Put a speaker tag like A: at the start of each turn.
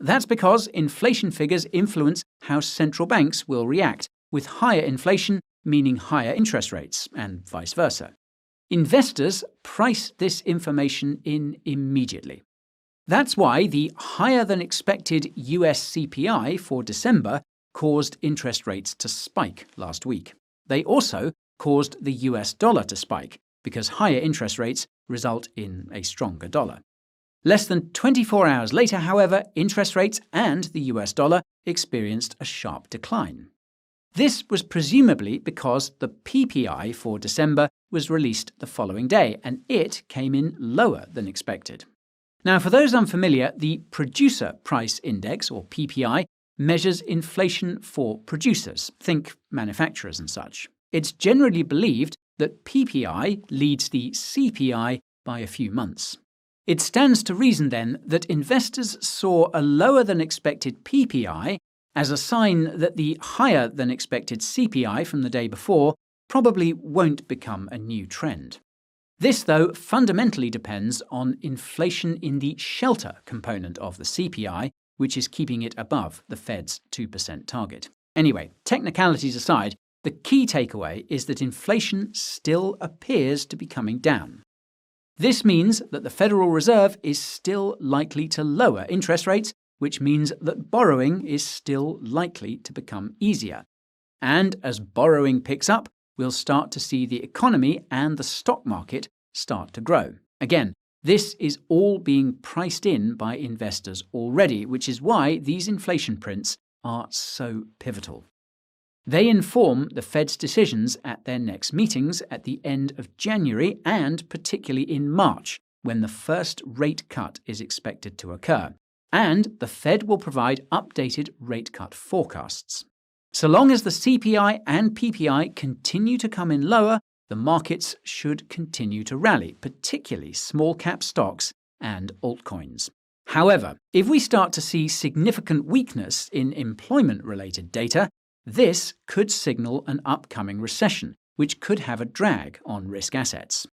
A: That's because inflation figures influence how central banks will react, with higher inflation meaning higher interest rates, and vice versa. Investors price this information in immediately. That's why the higher-than-expected US CPI for December caused interest rates to spike last week. They also caused the US dollar to spike, because higher interest rates result in a stronger dollar. Less than 24 hours later, however, interest rates and the US dollar experienced a sharp decline. This was presumably because the PPI for December was released the following day, and it came in lower than expected. Now, for those unfamiliar, the Producer Price Index, or PPI, measures inflation for producers, think manufacturers and such. It's generally believed that PPI leads the CPI by a few months. It stands to reason, then, that investors saw a lower-than-expected PPI as a sign that the higher-than-expected CPI from the day before probably won't become a new trend. This, though, fundamentally depends on inflation in the shelter component of the CPI, which is keeping it above the Fed's 2% target. Anyway, technicalities aside, the key takeaway is that inflation still appears to be coming down. This means that the Federal Reserve is still likely to lower interest rates, which means that borrowing is still likely to become easier. And as borrowing picks up, we'll start to see the economy and the stock market start to grow. Again, this is all being priced in by investors already, which is why these inflation prints are so pivotal. They inform the Fed's decisions at their next meetings at the end of January and particularly in March, when the first rate cut is expected to occur. And the Fed will provide updated rate cut forecasts. So long as the CPI and PPI continue to come in lower, the markets should continue to rally, particularly small-cap stocks and altcoins. However, if we start to see significant weakness in employment-related data, this could signal an upcoming recession, which could have a drag on risk assets.